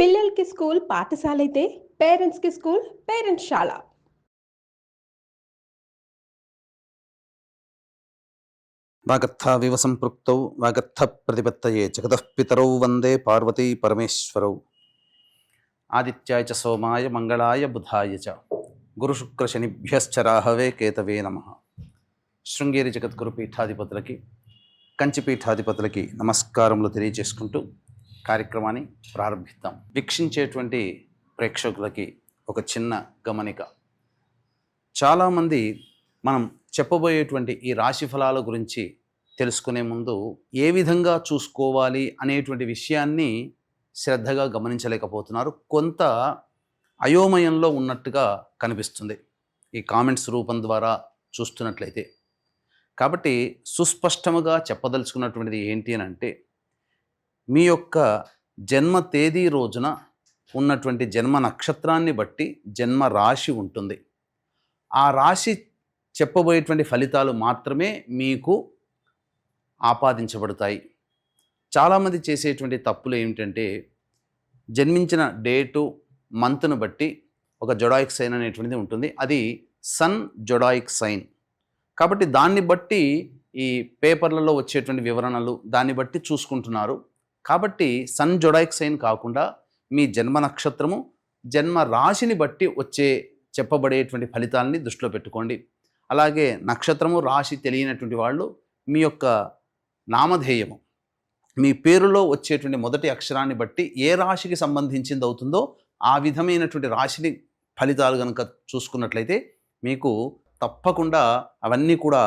పిల్లలకి స్కూల్ పాఠశాలైతే పేరెంట్స్‌కి స్కూల్ పేరెంట్స్‌శాల. వాగర్థావివ సంపృక్తౌ వాగర్థ ప్రతిపత్తయే జగతః పితరౌ వందే పార్వతీ పరమేశ్వరౌ. ఆదిత్యాయ చ సోమాయ మంగళాయ బుధాయ చ గురుశుక్రశనిభ్యశ్చ రాహవే కేతవే నమః. శృంగేరి జగద్గురు పీఠాధిపతులకి, కంచి పీఠాధిపతులకి నమస్కారములు తెలియజేసుకుంటూ కార్యక్రమాన్ని ప్రారంభిద్దాం. వీక్షించేటువంటి ప్రేక్షకులకి ఒక చిన్న గమనిక. చాలామంది మనం చెప్పబోయేటువంటి ఈ రాశి ఫలాల గురించి తెలుసుకునే ముందు ఏ విధంగా చూసుకోవాలి అనేటువంటి విషయాన్ని శ్రద్ధగా గమనించలేకపోతున్నారు. కొంత అయోమయంలో ఉన్నట్టుగా కనిపిస్తుంది ఈ కామెంట్స్ రూపం ద్వారా చూస్తున్నట్లయితే. కాబట్టి సుస్పష్టముగా చెప్పదలుచుకున్నటువంటిది ఏంటి అని అంటే, మీ యొక్క జన్మ తేదీ రోజున ఉన్నటువంటి జన్మ నక్షత్రాన్ని బట్టి జన్మ రాశి ఉంటుంది. ఆ రాశి చెప్పబోయేటువంటి ఫలితాలు మాత్రమే మీకు ఆపాదించబడతాయి. చాలామంది చేసేటువంటి తప్పులు ఏమిటంటే, జన్మించిన డేటు మంత్ను బట్టి ఒక జొడాయిక్ సైన్ అనేటువంటిది ఉంటుంది. అది సన్ జొడాయిక్ సైన్. కాబట్టి దాన్ని బట్టి ఈ పేపర్లలో వచ్చేటువంటి వివరణలు దాన్ని బట్టి చూసుకుంటున్నారు. కాబట్టి సన్ జొడాయిక్ సైన్ కాకుండా మీ జన్మ నక్షత్రము జన్మ రాశిని బట్టి వచ్చే చెప్పబడేటువంటి ఫలితాలని దృష్టిలో పెట్టుకోండి. అలాగే నక్షత్రము రాశి తెలియనటువంటి వాళ్ళు మీ యొక్క నామధేయము, మీ పేరులో వచ్చేటువంటి మొదటి అక్షరాన్ని బట్టి ఏ రాశికి సంబంధించింది అవుతుందో ఆ విధమైనటువంటి రాశిని ఫలితాలు కనుక చూసుకున్నట్లయితే మీకు తప్పకుండా అవన్నీ కూడా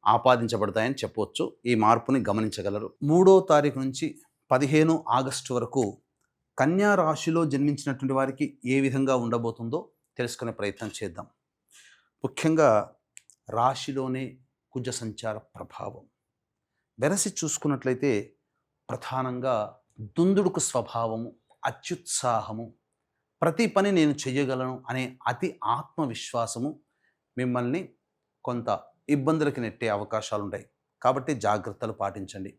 ఆపాదించబడతాయని చెప్పవచ్చు. ఈ మార్పుని గమనించగలరు. 3వ తారీఖు నుంచి 15 ఆగస్టు వరకు కన్యా రాశిలో జన్మించినటువంటి వారికి ఏ విధంగా ఉండబోతుందో తెలుసుకునే ప్రయత్నం చేద్దాం. ముఖ్యంగా రాశిలోనే కుజ సంచార ప్రభావం వెరసి చూసుకున్నట్లయితే ప్రధానంగా దుందుడుకు స్వభావము, అత్యుత్సాహము, ప్రతి పని నేను చెయ్యగలను అనే అతి ఆత్మవిశ్వాసము మిమ్మల్ని కొంత ఇబ్బందులకి నెట్టే అవకాశాలు ఉంటాయి. కాబట్టి జాగ్రత్తలు పాటించండి.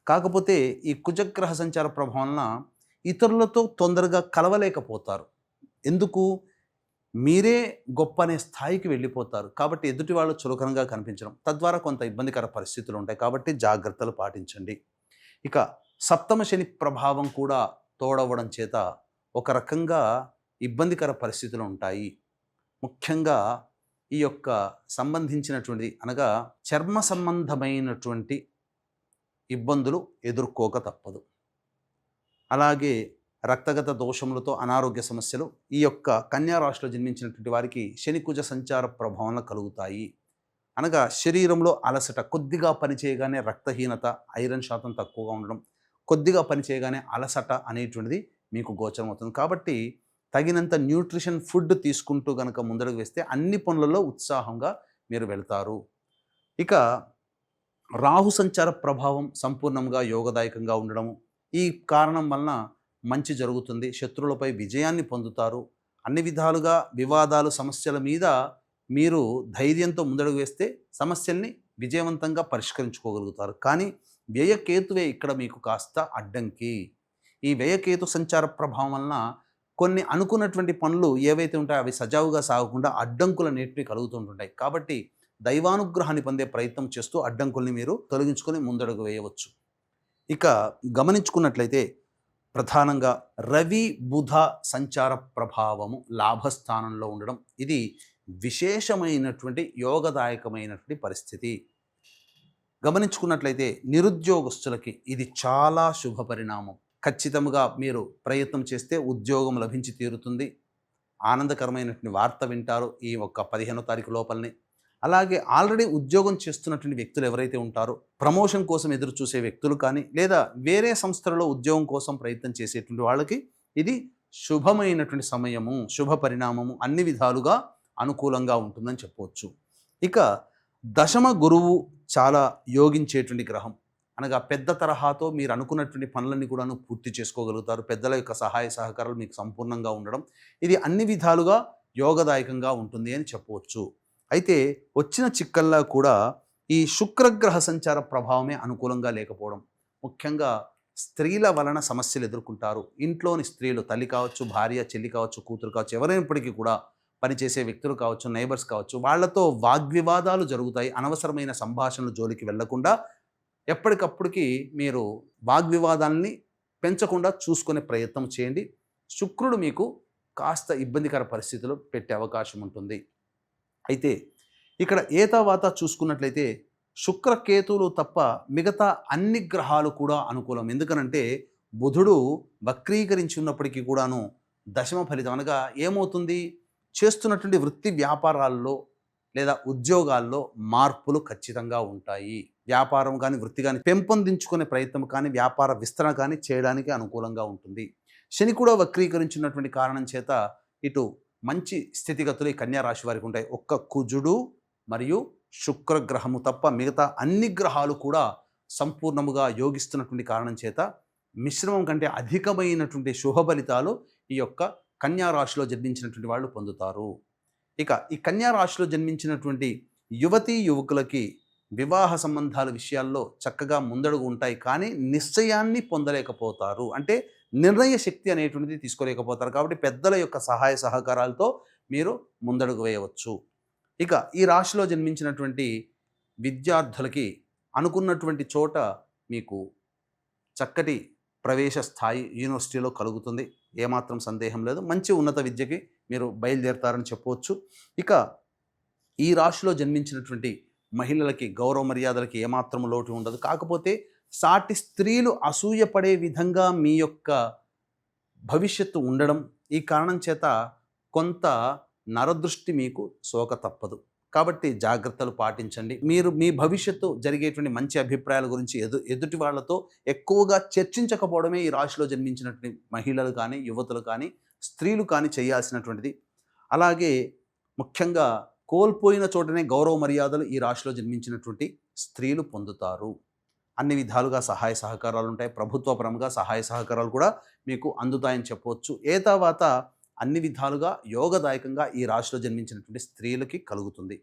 కాకపోతే ఈ కుజగ్రహ సంచార ప్రభావం వలన ఇతరులతో తొందరగా కలవలేకపోతారు. ఎందుకు? మీరే గొప్ప అనే స్థాయికి వెళ్ళిపోతారు. కాబట్టి ఎదుటి వాళ్ళు చులకనగా కనిపించడం, తద్వారా కొంత ఇబ్బందికర పరిస్థితులు ఉంటాయి. కాబట్టి జాగ్రత్తలు పాటించండి. ఇక సప్తమ శని ప్రభావం కూడా తోడవడం చేత ఒక రకంగా ఇబ్బందికర పరిస్థితులు ఉంటాయి. ముఖ్యంగా ఈ యొక్క సంబంధించినటువంటి అనగా చర్మ సంబంధమైనటువంటి ఇబ్బందులు ఎదుర్కోక తప్పదు. అలాగే రక్తగత దోషములతో అనారోగ్య సమస్యలు ఈ యొక్క కన్యా రాశిలో జన్మించినటువంటి వారికి శని కుజ సంచార ప్రభావం కలుగుతాయి. అనగా శరీరంలో అలసట, కొద్దిగా పనిచేయగానే రక్తహీనత, ఐరన్ శాతం తక్కువగా ఉండడం, కొద్దిగా పనిచేయగానే అలసట అనేటువంటిది మీకు గోచరం అవుతుంది. కాబట్టి తగినంత న్యూట్రిషన్ ఫుడ్ తీసుకుంటూ కనుక ముందడుగు వేస్తే అన్ని పనులలో ఉత్సాహంగా మీరు వెళ్తారు. ఇక రాహు సంచార ప్రభావం సంపూర్ణంగా యోగదాయకంగా ఉండడము, ఈ కారణం వలన మంచి జరుగుతుంది. శత్రువులపై విజయాన్ని పొందుతారు. అన్ని విధాలుగా వివాదాలు, సమస్యల మీద మీరు ధైర్యంతో ముందడుగు వేస్తే సమస్యల్ని విజయవంతంగా పరిష్కరించుకోగలుగుతారు. కానీ వ్యయకేతువే ఇక్కడ మీకు కాస్త అడ్డంకి. ఈ వ్యయకేతు సంచార ప్రభావం వలన కొన్ని అనుకున్నటువంటి పనులు ఏవైతే ఉంటాయో అవి సజావుగా సాగకుండా అడ్డంకులు అనేటివి కలుగుతుంటుంటాయి. కాబట్టి దైవానుగ్రహాన్ని పొందే ప్రయత్నం చేస్తూ అడ్డంకుల్ని మీరు తొలగించుకొని ముందడుగు వేయవచ్చు. ఇక గమనించుకున్నట్లయితే ప్రధానంగా రవి బుధ సంచార ప్రభావము లాభస్థానంలో ఉండడం, ఇది విశేషమైనటువంటి యోగదాయకమైనటువంటి పరిస్థితి. గమనించుకున్నట్లయితే నిరుద్యోగస్తులకి ఇది చాలా శుభ పరిణామం. ఖచ్చితంగా మీరు ప్రయత్నం చేస్తే ఉద్యోగం లభించి తీరుతుంది. ఆనందకరమైనటువంటి వార్త వింటారు ఈ ఒక్క 15వ తారీఖు లోపలనే. అలాగే ఆల్రెడీ ఉద్యోగం చేస్తున్నటువంటి వ్యక్తులు ఎవరైతే ఉంటారో, ప్రమోషన్ కోసం ఎదురు చూసే వ్యక్తులు కానీ, లేదా వేరే సంస్థలలో ఉద్యోగం కోసం ప్రయత్నం చేసేటువంటి వాళ్ళకి ఇది శుభమైనటువంటి సమయము, శుభ పరిణామము, అన్ని విధాలుగా అనుకూలంగా ఉంటుందని చెప్పవచ్చు. ఇక దశమ గురువు చాలా యోగించేటువంటి గ్రహం. అనగా పెద్ద తరహాతో మీరు అనుకున్నటువంటి పనులన్నీ కూడాను పూర్తి చేసుకోగలుగుతారు. పెద్దల యొక్క సహాయ సహకారాలు మీకు సంపూర్ణంగా ఉండడం, ఇది అన్ని విధాలుగా యోగదాయకంగా ఉంటుంది అని చెప్పవచ్చు. అయితే వచ్చిన చిక్కల్లా కూడా ఈ శుక్రగ్రహ సంచార ప్రభావమే అనుకూలంగా లేకపోవడం. ముఖ్యంగా స్త్రీల వలన సమస్యలు ఎదుర్కొంటారు. ఇంట్లోని స్త్రీలు, తల్లి కావచ్చు, భార్య, చెల్లి కావచ్చు, కూతురు కావచ్చు, ఎవరైనప్పటికీ కూడా పనిచేసే వ్యక్తులు కావచ్చు, నైబర్స్ కావచ్చు, వాళ్ళతో వాగ్వివాదాలు జరుగుతాయి. అనవసరమైన సంభాషణలు జోలికి వెళ్లకుండా ఎప్పటికప్పుడుకి మీరు వాగ్వివాదాల్ని పెంచకుండా చూసుకునే ప్రయత్నం చేయండి. శుక్రుడు మీకు కాస్త ఇబ్బందికర పరిస్థితులు పెట్టే అవకాశం ఉంటుంది. అయితే ఇక్కడ ఏతావాత చూసుకున్నట్లయితే శుక్రకేతువులు తప్ప మిగతా అన్ని గ్రహాలు కూడా అనుకూలం. ఎందుకనంటే బుధుడు వక్రీకరించి ఉన్నప్పటికీ కూడాను దశమ ఫలితం అనగా ఏమవుతుంది, చేస్తున్నటువంటి వృత్తి వ్యాపారాల్లో లేదా ఉద్యోగాల్లో మార్పులు ఖచ్చితంగా ఉంటాయి. వ్యాపారం కానీ వృత్తి కానీ పెంపొందించుకునే ప్రయత్నం కానీ వ్యాపార విస్తరణ కానీ చేయడానికి అనుకూలంగా ఉంటుంది. శని కూడా వక్రీకరించినటువంటి కారణం చేత ఇటు మంచి స్థితిగతులు ఈ కన్యా రాశి వారికి ఉంటాయి. ఒక్క కుజుడు మరియు శుక్రగ్రహము తప్ప మిగతా అన్ని గ్రహాలు కూడా సంపూర్ణముగా యోగిస్తున్నటువంటి కారణం చేత మిశ్రమం కంటే అధికమైనటువంటి శుభ ఫలితాలు ఈ యొక్క కన్యా రాశిలో జన్మించినటువంటి వాళ్ళు పొందుతారు. ఇక ఈ కన్యా రాశిలో జన్మించినటువంటి యువతీ యువకులకి వివాహ సంబంధాల విషయాల్లో చక్కగా ముందడుగు ఉంటాయి, కానీ నిశ్చయాన్ని పొందలేకపోతారు. అంటే నిర్ణయ శక్తి అనేటువంటిది తీసుకోలేకపోతారు. కాబట్టి పెద్దల యొక్క సహాయ సహకారాలతో మీరు ముందడుగు వేయవచ్చు. ఇక ఈ రాశిలో జన్మించినటువంటి విద్యార్థులకి అనుకున్నటువంటి చోట మీకు చక్కటి ప్రవేశ స్థాయి యూనివర్సిటీలో కలుగుతుంది. ఏమాత్రం సందేహం లేదు. మంచి ఉన్నత విద్యకి మీరు బయలుదేరతారని చెప్పవచ్చు. ఇక ఈ రాశిలో జన్మించినటువంటి మహిళలకి గౌరవ మర్యాదలకి ఏమాత్రం లోటు ఉండదు. కాకపోతే సాటి స్త్రీలు అసూయపడే విధంగా మీ యొక్క భవిష్యత్తు ఉండడం, ఈ కారణం చేత కొంత నరదృష్టి మీకు సోక తప్పదు. కాబట్టి జాగ్రత్తలు పాటించండి. మీరు మీ భవిష్యత్తు జరిగేటువంటి మంచి అభిప్రాయాల గురించి ఎదుటి వాళ్ళతో ఎక్కువగా చర్చించకపోవడమే ఈ రాశిలో జన్మించినటువంటి మహిళలు కానీ యువతులు కానీ స్త్రీలు కానీ చేయాల్సినటువంటిది. అలాగే ముఖ్యంగా కోల్పోయిన చోటనే గౌరవ మర్యాదలు ఈ రాశిలో జన్మించినటువంటి స్త్రీలు పొందుతారు. అన్ని విధాలుగా సహాయ సహకారాలు ఉంటాయి. ప్రభుత్వపరంగా సహాయ సహకారాలు కూడా మీకు అందుతాయని చెప్పవచ్చు. తర్వాత అన్ని విధాలుగా యోగదాయకంగా ఈ రాశిలో జన్మించినటువంటి స్త్రీలకి కలుగుతుంది.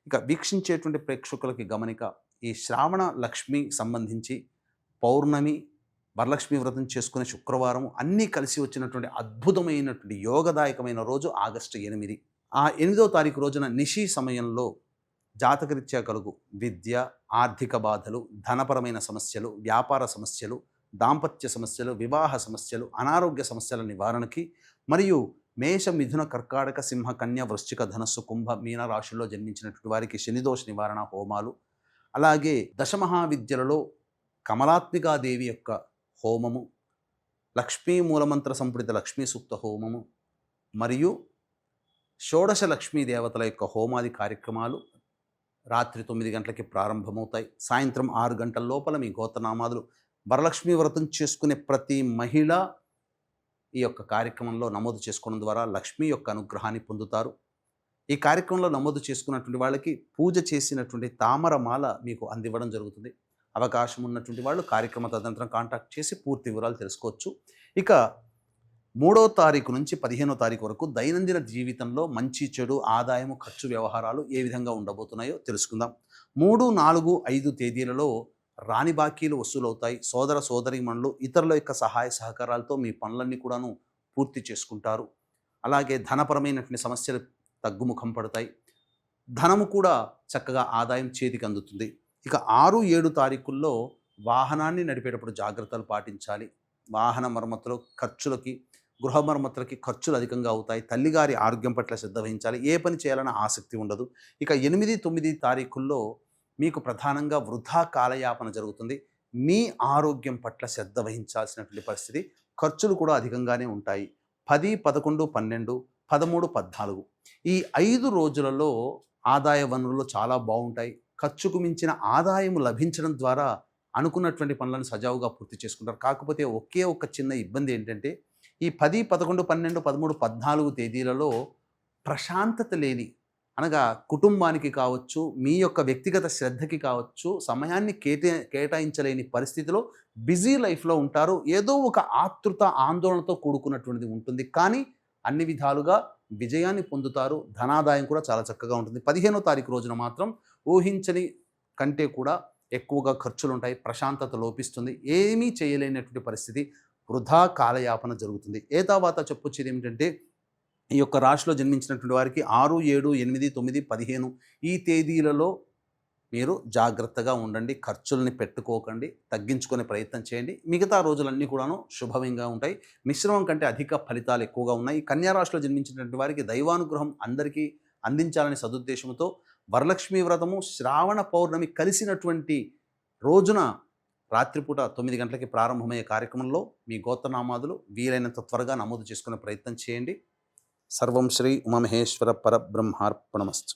ఇక వీక్షించేటువంటి ప్రేక్షకులకి గమనిక, ఈ శ్రావణ లక్ష్మి సంబంధించి పౌర్ణమి, వరలక్ష్మి వ్రతం చేసుకునే శుక్రవారం అన్నీ కలిసి వచ్చినటువంటి అద్భుతమైనటువంటి యోగదాయకమైన రోజు ఆగస్టు 8. ఆ 8వ తారీఖు రోజున నిశి సమయంలో జాతకరీత్యా కలుగు విద్య, ఆర్థిక బాధలు, ధనపరమైన సమస్యలు, వ్యాపార సమస్యలు, దాంపత్య సమస్యలు, వివాహ సమస్యలు, అనారోగ్య సమస్యల నివారణకి మరియు మేష, మిథున, కర్కాటక, సింహ, కన్య, వృశ్చిక, ధనస్సు, కుంభ, మీన రాశుల్లో జన్మించినటువంటి వారికి శనిదోష నివారణ హోమాలు, అలాగే దశమహావిద్యలలో కమలాత్మికాదేవి యొక్క హోమము, లక్ష్మీ మూలమంత్ర సంపుడిత లక్ష్మీ సూక్త హోమము మరియు షోడశ లక్ష్మీ దేవతల యొక్క హోమాది కార్యక్రమాలు రాత్రి 9 గంటలకి ప్రారంభమవుతాయి. సాయంత్రం 6 గంటల లోపల మీ గోత్రనామాదులు వరలక్ష్మీ వ్రతం చేసుకునే ప్రతి మహిళ ఈ యొక్క కార్యక్రమంలో నమోదు చేసుకోవడం ద్వారా లక్ష్మీ యొక్క అనుగ్రహాన్ని పొందుతారు. ఈ కార్యక్రమంలో నమోదు చేసుకున్నటువంటి వాళ్ళకి పూజ చేసినటువంటి తామరమాల మీకు అందివ్వడం జరుగుతుంది. అవకాశం ఉన్నటువంటి వాళ్ళు కార్యక్రమ తదనంతరం కాంటాక్ట్ చేసి పూర్తి వివరాలు తెలుసుకోవచ్చు. ఇక 3వ తారీఖు నుంచి 15వ తారీఖు వరకు దైనందిన జీవితంలో మంచి, చెడు, ఆదాయము, ఖర్చు వ్యవహారాలు ఏ విధంగా ఉండబోతున్నాయో తెలుసుకుందాం. 3, 4, 5 తేదీలలో రాని బాకీలు వసూలవుతాయి. సోదర సోదరీమణులు ఇతరుల యొక్క సహాయ సహకారాలతో మీ పనులన్నీ కూడాను పూర్తి చేసుకుంటారు. అలాగే ధనపరమైనటువంటి సమస్యలు తగ్గుముఖం పడతాయి. ధనము కూడా చక్కగా ఆదాయం చేతికి అందుతుంది. ఇక 6, 7 తారీఖుల్లో వాహనాన్ని నడిపేటప్పుడు జాగ్రత్తలు పాటించాలి. వాహన మరమ్మతులు ఖర్చులకి, గృహ మరమ్మతులకి ఖర్చులు అధికంగా అవుతాయి. తల్లిగారి ఆరోగ్యం పట్ల శ్రద్ధ వహించాలి. ఏ పని చేయాలన్న ఆసక్తి ఉండదు. ఇక 8, 9 తారీఖుల్లో మీకు ప్రధానంగా వృధా కాలయాపన జరుగుతుంది. మీ ఆరోగ్యం పట్ల శ్రద్ధ వహించాల్సినటువంటి పరిస్థితి. ఖర్చులు కూడా అధికంగానే ఉంటాయి. 10, 11, 12, 13, 14 ఈ 5 రోజులలో ఆదాయ వనరులు చాలా బాగుంటాయి. ఖర్చుకు మించిన ఆదాయం లభించడం ద్వారా అనుకున్నటువంటి పనులను సజావుగా పూర్తి చేసుకుంటారు. కాకపోతే ఒకే ఒక చిన్న ఇబ్బంది ఏంటంటే ఈ 10, 11, 12, 13, 14 తేదీలలో ప్రశాంతత లేని, అనగా కుటుంబానికి కావచ్చు, మీ యొక్క వ్యక్తిగత శ్రద్ధకి కావచ్చు, సమయాన్ని కేటాయించలేని పరిస్థితిలో బిజీ లైఫ్లో ఉంటారు. ఏదో ఒక ఆతృత, ఆందోళనతో కూడుకున్నటువంటిది ఉంటుంది. కానీ అన్ని విధాలుగా విజయాన్ని పొందుతారు. ధనాదాయం కూడా చాలా చక్కగా ఉంటుంది. 15వ తారీఖు రోజున మాత్రం ఊహించని కంటే కూడా ఎక్కువగా ఖర్చులు ఉంటాయి, ప్రశాంతత లోపిస్తుంది, ఏమీ చేయలేనటువంటి పరిస్థితి, వృధా కాలయాపన జరుగుతుంది. తర్వాత చెప్పొచ్చేది ఏమిటంటే ఈ యొక్క రాశిలో జన్మించినటువంటి వారికి 6, 7, 8, 9, 15 ఈ తేదీలలో మీరు జాగ్రత్తగా ఉండండి. ఖర్చుల్ని పెట్టుకోకండి, తగ్గించుకునే ప్రయత్నం చేయండి. మిగతా రోజులన్నీ కూడాను శుభంగా ఉంటాయి. మిశ్రమం కంటే అధిక ఫలితాలు ఎక్కువగా ఉన్నాయి. కన్యా రాశిలో జన్మించినటువంటి వారికి దైవానుగ్రహం అందరికీ అందించాలనే సదుద్దేశంతో వరలక్ష్మీ వ్రతము శ్రావణ పౌర్ణమి కలిసినటువంటి రోజున రాత్రిపూట 9 గంటలకి ప్రారంభమయ్యే కార్యక్రమంలో మీ గోత్రనామాదులు వీలైనంత త్వరగా నమోదు చేసుకునే ప్రయత్నం చేయండి. సర్వం శ్రీ ఉమామహేశ్వర పరబ్రహ్మార్పణమస్తు.